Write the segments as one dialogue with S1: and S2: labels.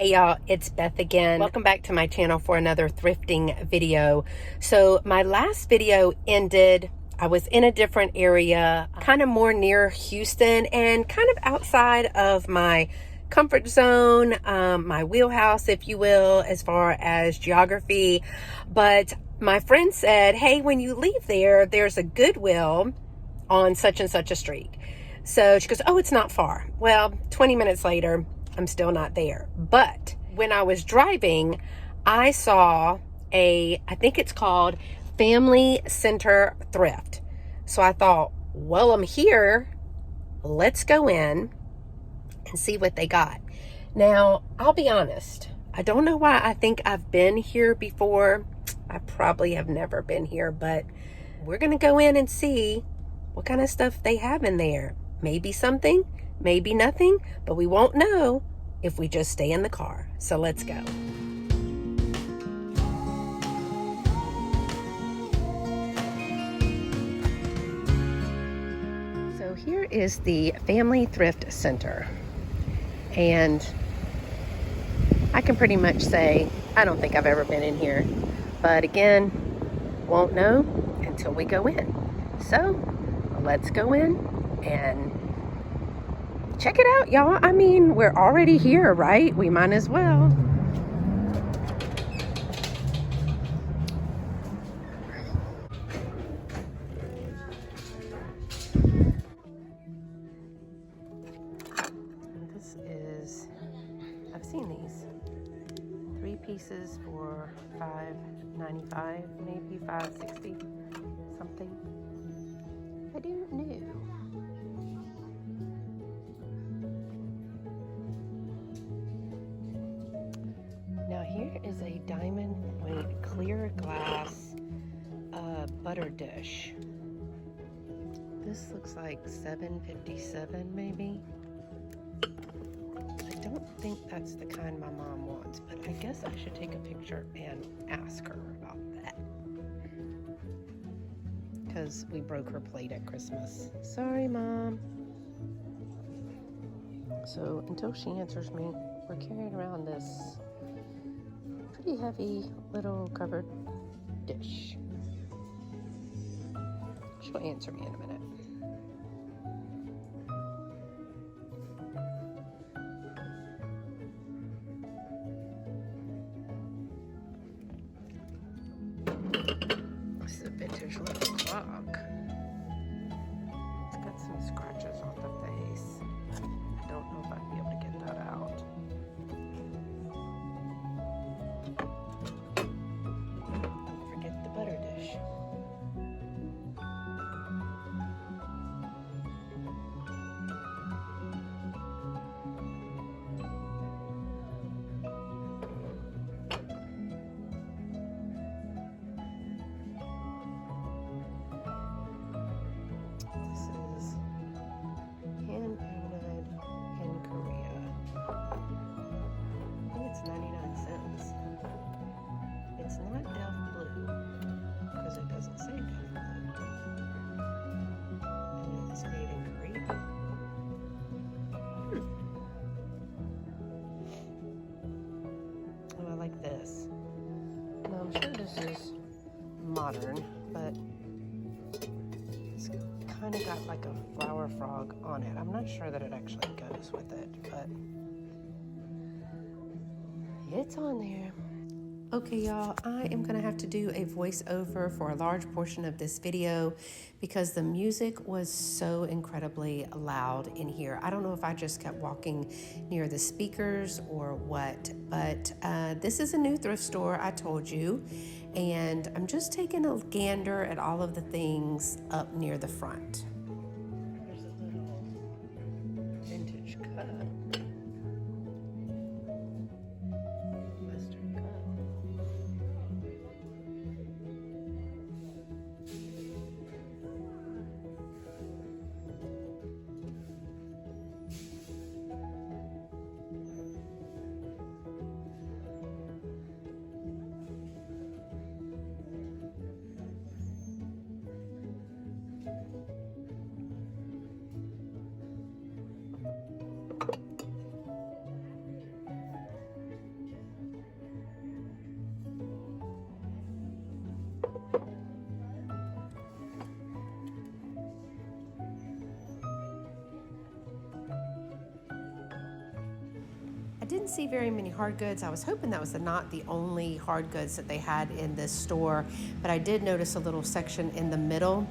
S1: Hey y'all, it's Beth again. Welcome back to my channel for another thrifting video. So my last video ended, I was in a different area, kind of more near Houston and kind of outside of my comfort zone, my wheelhouse, if you will, as far as geography. But my friend said, hey, when you leave there, there's a Goodwill on such and such a street. So she goes, oh, it's not far. Well, 20 minutes later, I'm still not there. But when I was driving, I saw I think it's called Family Center Thrift. So I thought, well, I'm here. Let's go in and see what they got. Now, I'll be honest. I don't know why I think I've been here before. I probably have never been here, but we're going to go in and see what kind of stuff they have in there. Maybe something, maybe nothing, but we won't know if we just stay in the car. So let's go. So here is the Family Thrift Center. And I can pretty much say, I don't think I've ever been in here. But again, won't know until we go in. So let's go in and check it out, y'all. I mean, we're already here, right? We might as well. This is, I've seen these. 3 pieces for $5.95, maybe $5.60, something. I don't know. Now here is a diamond point clear glass butter dish. This looks like $7.57 maybe. I don't think that's the kind my mom wants, but I guess I should take a picture and ask her about that. Because we broke her plate at Christmas. Sorry, Mom. So until she answers me, we're carrying around this pretty heavy little covered dish. She'll answer me in a minute. This is a vintage little clock. It's got some scratches on the face. I don't know if I'd be able to get that out. Don't forget the butter dish. It's not Delft Blue, because it doesn't say Delft Blue. And it's made in Korea. Oh, I like this. Now, I'm sure this is modern, but it's kind of got like a flower frog on it. I'm not sure that it actually goes with it, but it's on there. Okay, y'all, I am gonna have to do a voiceover for a large portion of this video because the music was so incredibly loud in here. I don't know if I just kept walking near the speakers or what, but this is a new thrift store, I told you, and I'm just taking a gander at all of the things up near the front. There's a little vintage cup. didn't see very many hard goods. I was hoping that was not the only hard goods that they had in this store, but I did notice a little section in the middle.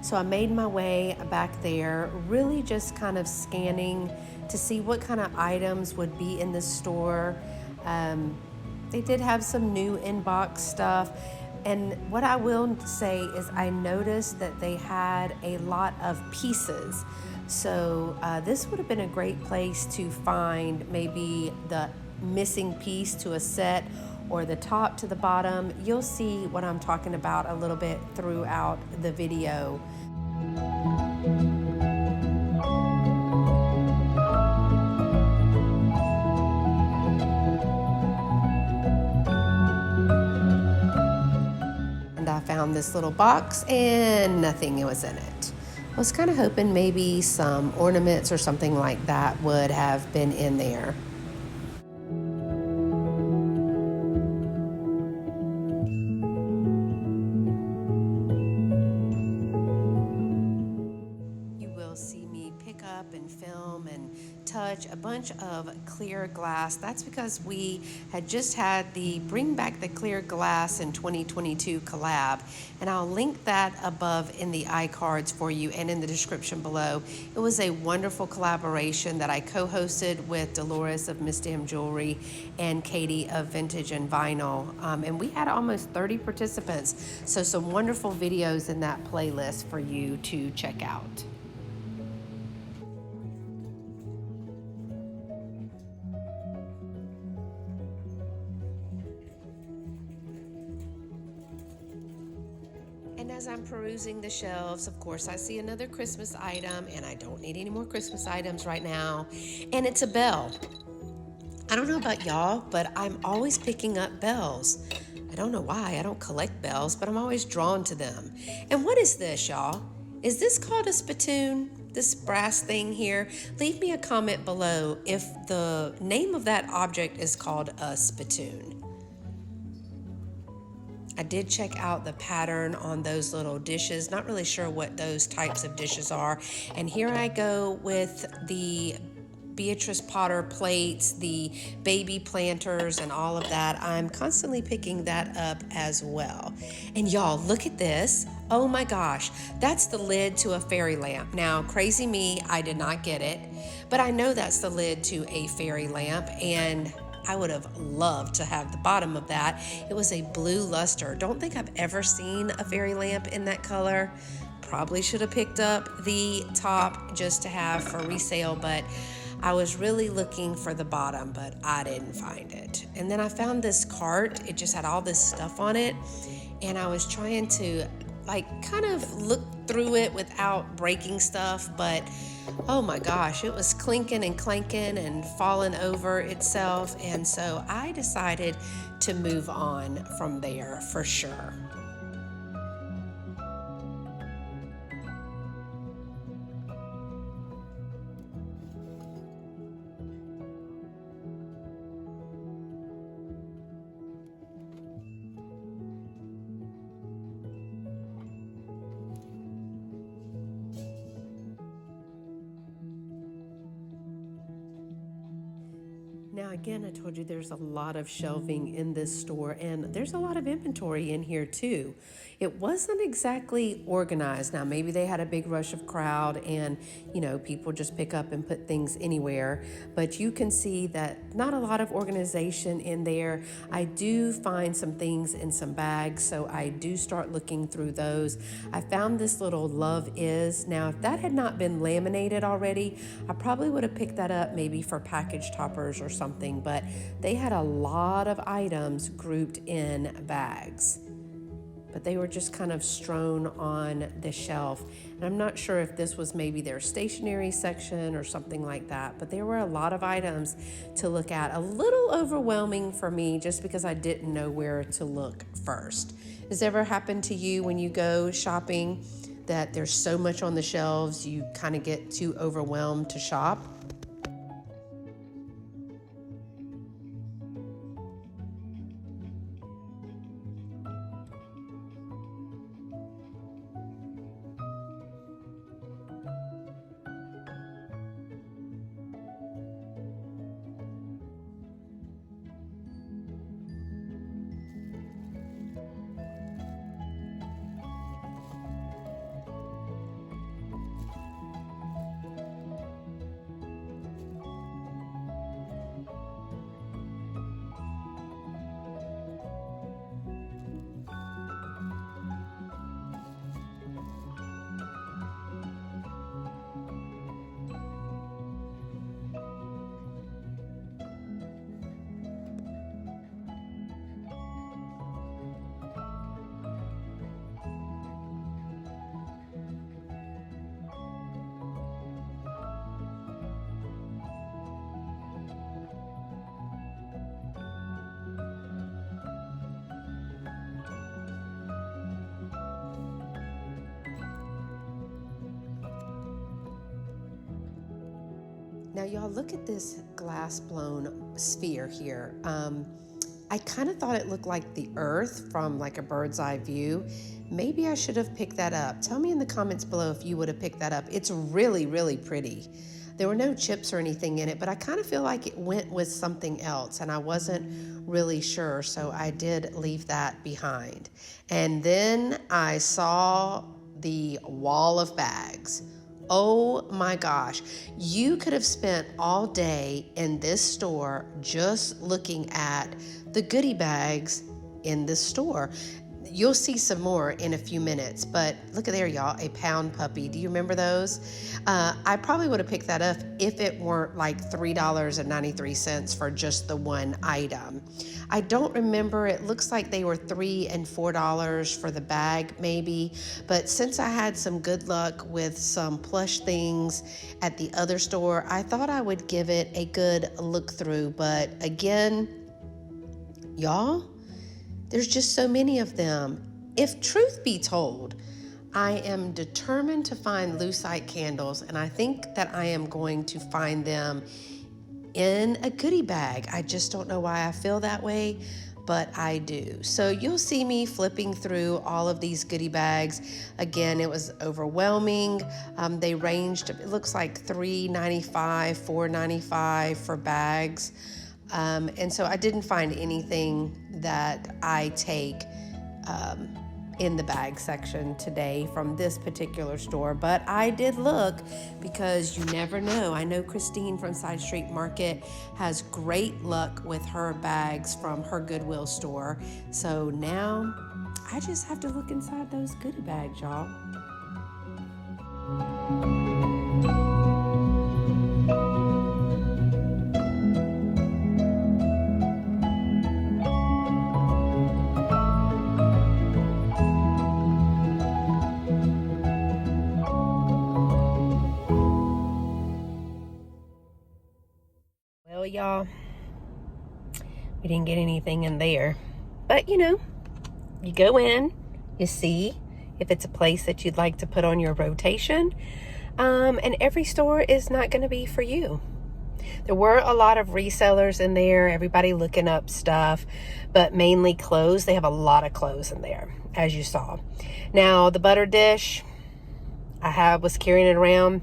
S1: So I made my way back there, really just kind of scanning to see what kind of items would be in this store. They did have some new inbox stuff. And what I will say is I noticed that they had a lot of pieces. So this would have been a great place to find maybe the missing piece to a set or the top to the bottom. You'll see what I'm talking about a little bit throughout the video. And I found this little box and nothing was in it. I was kind of hoping maybe some ornaments or something like that would have been in there. You will see me pick up and film and touch a bunch of clear glass. That's because we had just had the Bring Back the Clear Glass in 2022 collab, and I'll link that above in the iCards for you and in the description below. It was a wonderful collaboration that I co-hosted with Dolores of Miss Damn Jewelry and Katie of Vintage and Vinyl, and we had almost 30 participants, so some wonderful videos in that playlist for you to check out. And as I'm perusing the shelves, of course, I see another Christmas item, and I don't need any more Christmas items right now, and it's a bell. I don't know about y'all, but I'm always picking up bells. I don't know why. I don't collect bells, but I'm always drawn to them. And what is this, y'all? Is this called a spittoon? This brass thing here? Leave me a comment below if the name of that object is called a spittoon. I did check out the pattern on those little dishes. Not really sure what those types of dishes are. And here I go with the Beatrice Potter plates, the baby planters, and all of that. I'm constantly picking that up as well. And y'all, look at this. Oh my gosh, that's the lid to a fairy lamp. Now, crazy me, I did not get it, but I know that's the lid to a fairy lamp, and I would have loved to have the bottom of that. It was a blue luster. Don't think I've ever seen a fairy lamp in that color. Probably should have picked up the top just to have for resale, but I was really looking for the bottom, but I didn't find it. And then I found this cart. It just had all this stuff on it, and I was trying to kind of look through it without breaking stuff, but oh my gosh, it was clinking and clanking and falling over itself, and so I decided to move on from there for sure. Now again, I told you there's a lot of shelving in this store, and there's a lot of inventory in here too. It wasn't exactly organized. Now maybe they had a big rush of crowd and people just pick up and put things anywhere, but you can see that not a lot of organization in there. I do find some things in some bags, so I do start looking through those. I found this little Love Is. Now if that had not been laminated already, I probably would have picked that up maybe for package toppers or something, but they had a lot of items grouped in bags, but they were just kind of strewn on the shelf. And I'm not sure if this was maybe their stationery section or something like that, but there were a lot of items to look at. A little overwhelming for me just because I didn't know where to look first. Has ever happened to you when you go shopping that there's so much on the shelves you kind of get too overwhelmed to shop? Now y'all, look at this glass blown sphere here. I kind of thought it looked like the earth from like a bird's eye view. Maybe I should have picked that up. Tell me in the comments below if you would have picked that up. It's really, really pretty. There were no chips or anything in it, but I kind of feel like it went with something else and I wasn't really sure, so I did leave that behind. And then I saw the wall of bags. Oh my gosh, you could have spent all day in this store just looking at the goodie bags in this store. You'll see some more in a few minutes, but look at there, y'all, a pound puppy. Do you remember those? I probably would have picked that up if it weren't like $3.93 for just the one item. I don't remember, it looks like they were $3 and $4 for the bag maybe, but since I had some good luck with some plush things at the other store, I thought I would give it a good look through, but again, y'all, there's just so many of them. If truth be told, I am determined to find lucite candles, and I think that I am going to find them in a goodie bag. I just don't know why I feel that way, but I do. So you'll see me flipping through all of these goodie bags. Again, it was overwhelming. They ranged, it looks like $3.95, $4.95 for bags. And so I didn't find anything that I take in the bag section today from this particular store, but I did look because you never know. I know Christine from Side Street Market has great luck with her bags from her Goodwill store. So now I just have to look inside those goodie bags, y'all. Well, y'all, we didn't get anything in there, but you know, you go in, you see if it's a place that you'd like to put on your rotation, and every store is not going to be for you. There were a lot of resellers in there, everybody looking up stuff, but mainly clothes. They have a lot of clothes in there, as you saw. Now, the butter dish, was carrying it around.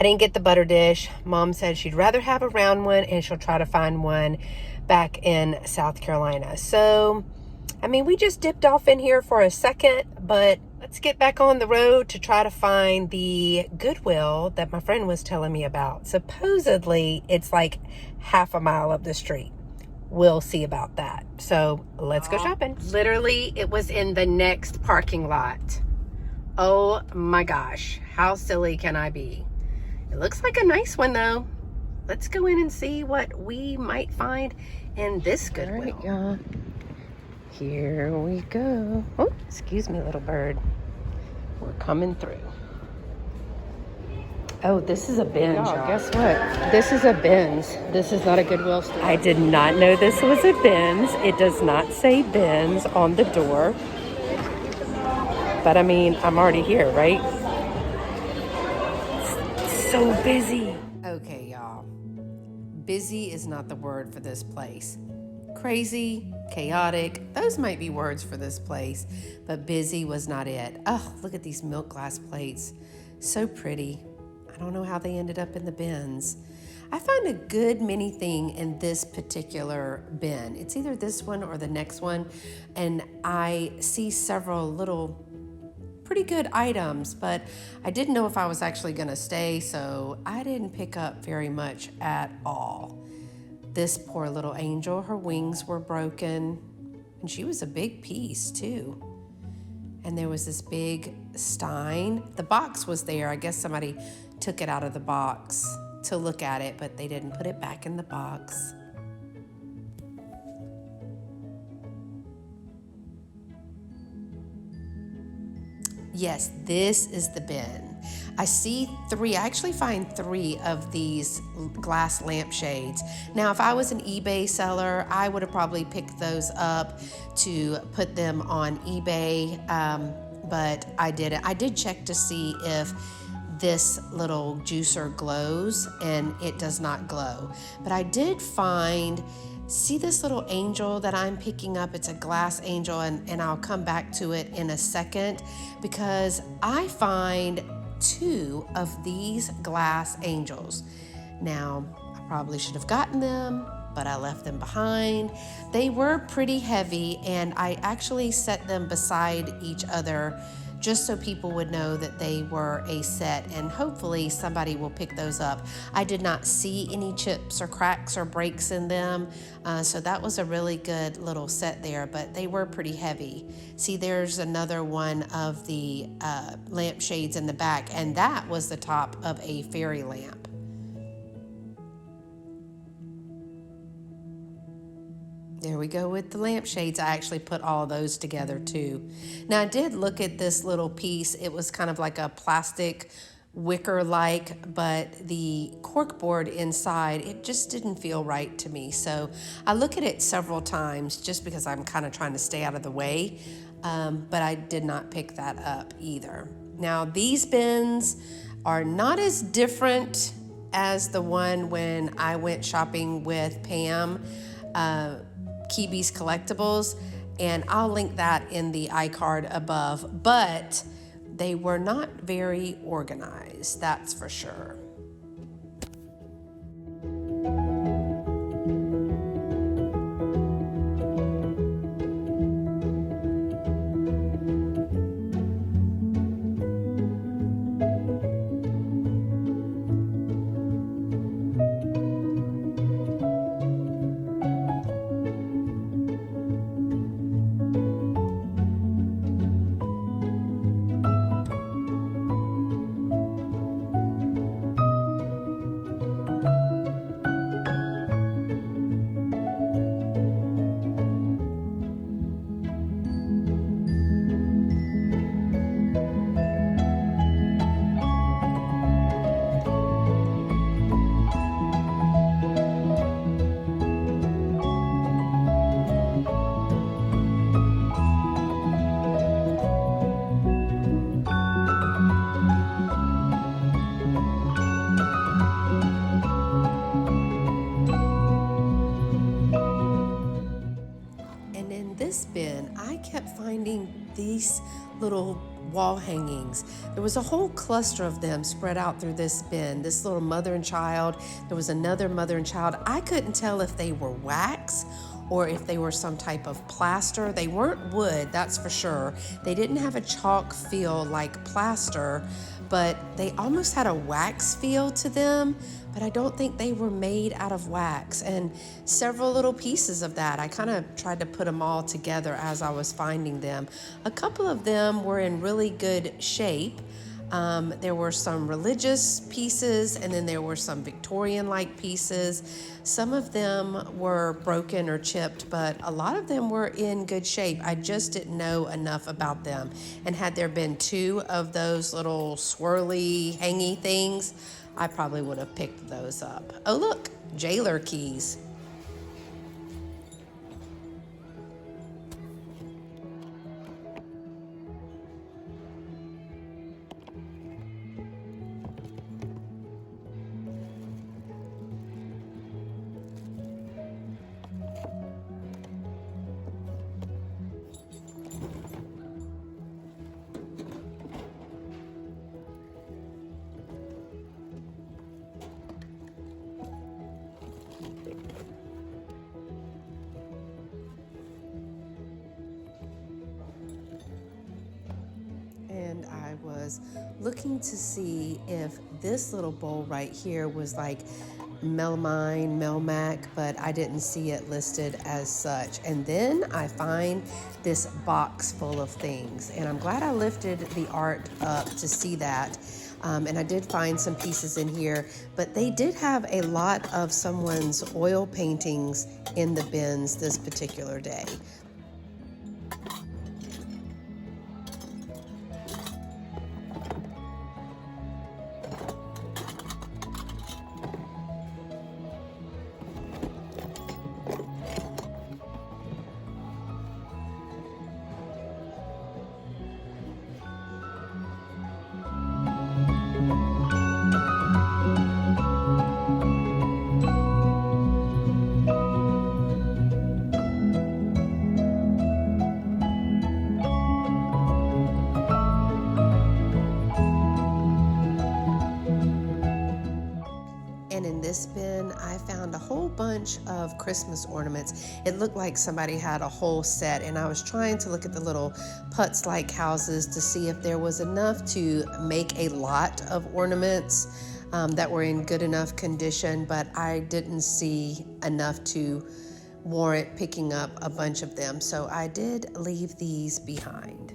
S1: I didn't get the butter dish. Mom said she'd rather have a round one, and she'll try to find one back in South Carolina. So, I mean, we just dipped off in here for a second, but let's get back on the road to try to find the Goodwill that my friend was telling me about. Supposedly, it's like half a mile up the street. We'll see about that. So, let's go shopping. Literally, it was in the next parking lot. Oh my gosh, how silly can I be? It looks like a nice one though. Let's go in and see what we might find in this Goodwill. All right, y'all. Here we go. Oh, excuse me, little bird. We're coming through. Oh, this is a Ben's, y'all. Guess what? This is a Ben's. This is not a Goodwill store. I did not know this was a Ben's. It does not say Ben's on the door. But I mean, I'm already here, right? So busy. Okay, y'all. Busy is not the word for this place. Crazy, chaotic, those might be words for this place, but busy was not it. Oh, look at these milk glass plates. So pretty. I don't know how they ended up in the bins. I found a good many thing in this particular bin. It's either this one or the next one, and I see several little pretty good items, but I didn't know if I was actually gonna stay, so I didn't pick up very much at all. This poor little angel, her wings were broken, and she was a big piece too. And there was this big stein. The box was there. I guess somebody took it out of the box to look at it, but they didn't put it back in the box. Yes, this is the bin. I see three, I actually find three of these glass lampshades. Now, if I was an eBay seller, I would have probably picked those up to put them on eBay, but I didn't. I did check to see if this little juicer glows, and it does not glow. But I did find, see this little angel that I'm picking up? It's a glass angel, and I'll come back to it in a second, because I find 2 of these glass angels. Now, I probably should have gotten them, but I left them behind. They were pretty heavy, and I actually set them beside each other just so people would know that they were a set, and hopefully somebody will pick those up. I did not see any chips or cracks or breaks in them, so that was a really good little set there, but they were pretty heavy. See, there's another one of the lampshades in the back, and that was the top of a fairy lamp. There we go with the lampshades. I actually put all of those together too. Now I did look at this little piece. It was kind of like a plastic wicker-like, but the corkboard inside, it just didn't feel right to me. So I look at it several times just because I'm kind of trying to stay out of the way, but I did not pick that up either. Now these bins are not as different as the one when I went shopping with Pam, Kibi's Collectibles, and I'll link that in the iCard above, but they were not very organized, that's for sure. This bin, I kept finding these little wall hangings. There was a whole cluster of them spread out through this bin. This little mother and child, there was another mother and child. I couldn't tell if they were wax or if they were some type of plaster. They weren't wood, that's for sure. They didn't have a chalk feel like plaster, but they almost had a wax feel to them, but I don't think they were made out of wax. And several little pieces of that, I kind of tried to put them all together as I was finding them. A couple of them were in really good shape. There were some religious pieces, and then there were some Victorian-like pieces. Some of them were broken or chipped, but a lot of them were in good shape. I just didn't know enough about them. And had there been 2 of those little swirly, hangy things, I probably would have picked those up. Oh, look, jailer keys. And I was looking to see if this little bowl right here was like melamine, Melmac, but I didn't see it listed as such. And then I find this box full of things, and I'm glad I lifted the art up to see that. And I did find some pieces in here, but they did have a lot of someone's oil paintings in the bins this particular day. bunch of Christmas ornaments. It looked like somebody had a whole set, and I was trying to look at the little putz-like houses to see if there was enough to make a lot of ornaments that were in good enough condition, but I didn't see enough to warrant picking up a bunch of them, so I did leave these behind.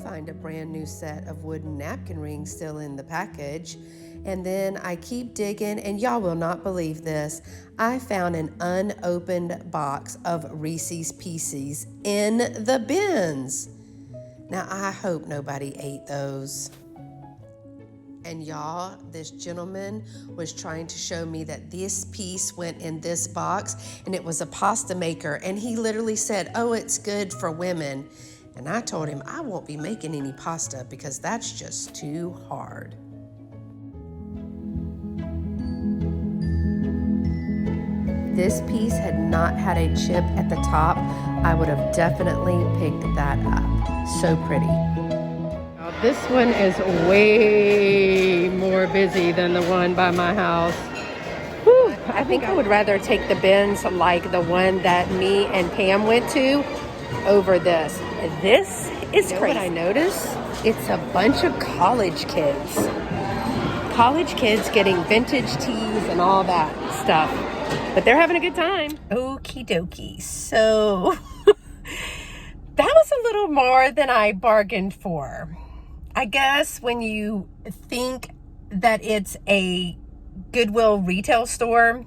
S1: Find a brand new set of wooden napkin rings still in the package, and then I keep digging, and y'all will not believe this, I found an unopened box of Reese's Pieces in the bins. Now I hope nobody ate those. And y'all, this gentleman was trying to show me that this piece went in this box, and it was a pasta maker, and he literally said, oh, it's good for women. And I told him I won't be making any pasta because that's just too hard. This piece had not had a chip at the top, I would have definitely picked that up. So pretty. Now, this one is way more busy than the one by my house. Whew, I think I would rather take the bins like the one that me and Pam went to over this. This is crazy. What I noticed? It's a bunch of college kids. College kids getting vintage tees and all that stuff. But they're having a good time. Okie dokie. So that was a little more than I bargained for. I guess when you think that it's a Goodwill retail store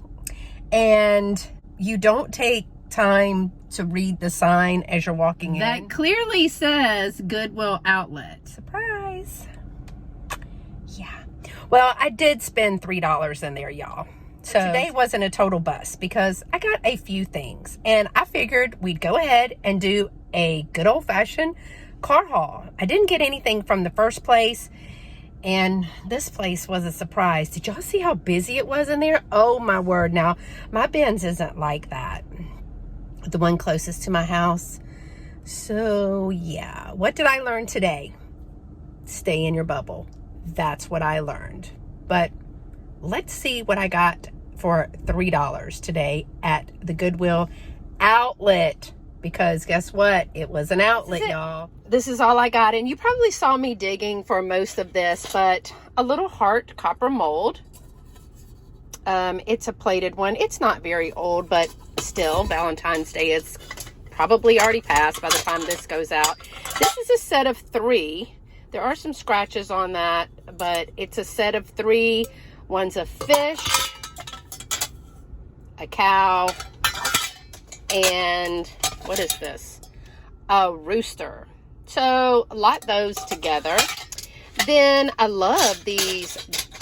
S1: and you don't take time to read the sign as you're walking in. That clearly says Goodwill Outlet. Surprise. Yeah. Well, I did spend $3 in there, y'all. So today wasn't a total bust because I got a few things, and I figured we'd go ahead and do a good old-fashioned car haul. I didn't get anything from the first place, and this place was a surprise. Did y'all see how busy it was in there? Oh my word. Now, my Benz isn't like that. The one closest to my house. So yeah, what did I learn today? Stay in your bubble. That's what I learned. But let's see what I got for $3 today at the Goodwill Outlet, because guess what? It was an outlet, y'all. This is all I got, and you probably saw me digging for most of this, but a little heart copper mold. It's a plated one. It's not very old, but still, Valentine's Day is probably already passed by the time this goes out. This is a set of 3. There are some scratches on that, but it's a set of 3. One's a fish, a cow, and what is this? A rooster. So, lot those together. Then I love these.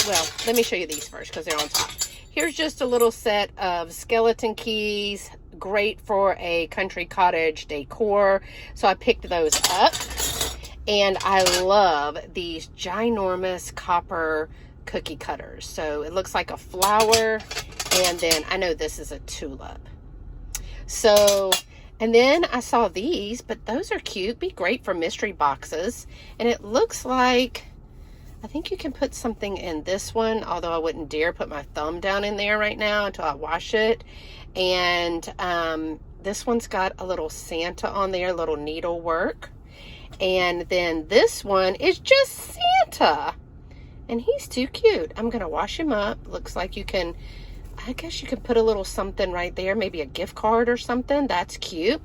S1: Well, let me show you these first because they're on top. Here's just a little set of skeleton keys, great for a country cottage decor. So I picked those up, and I love these ginormous copper cookie cutters. So it looks like a flower, and then I know this is a tulip. So, and then I saw these, but those are cute, be great for mystery boxes. And it looks like, I think you can put something in this one, although I wouldn't dare put my thumb down in there right now until I wash it. And this one's got a little Santa on there, a little needlework. And then this one is just Santa. And he's too cute. I'm going to wash him up. Looks like you can, I guess you could put a little something right there, maybe a gift card or something. That's cute.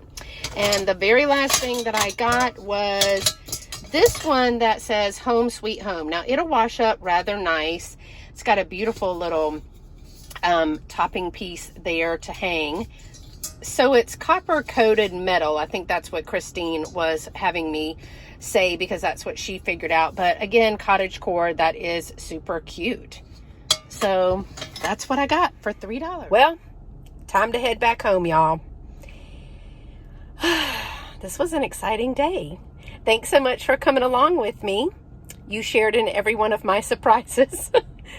S1: And the very last thing that I got was this one that says Home Sweet Home. Now, it'll wash up rather nice. It's got a beautiful little topping piece there to hang. So it's copper coated metal. I think that's what Christine was having me say, because that's what she figured out. But again, cottage core, that is super cute. So that's what I got for $3. Well, time to head back home, y'all. This was an exciting day. Thanks so much for coming along with me. You shared in every one of my surprises.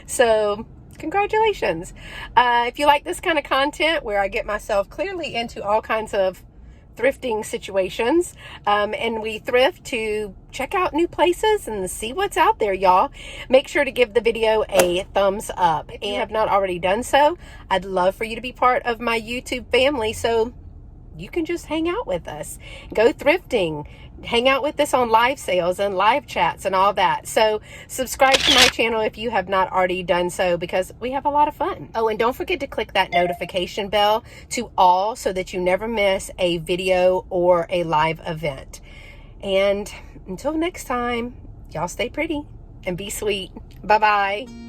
S1: So congratulations. If you like this kind of content where I get myself clearly into all kinds of thrifting situations, and we thrift to check out new places and see what's out there, y'all, make sure to give the video a thumbs up. If you have not already done so, I'd love for you to be part of my YouTube family, so you can just hang out with us, go thrifting, hang out with us on live sales and live chats and all that. So subscribe to my channel if you have not already done so, because we have a lot of fun. Oh, and don't forget to click that notification bell to all so that you never miss a video or a live event. And until next time, y'all stay pretty and be sweet. Bye-bye.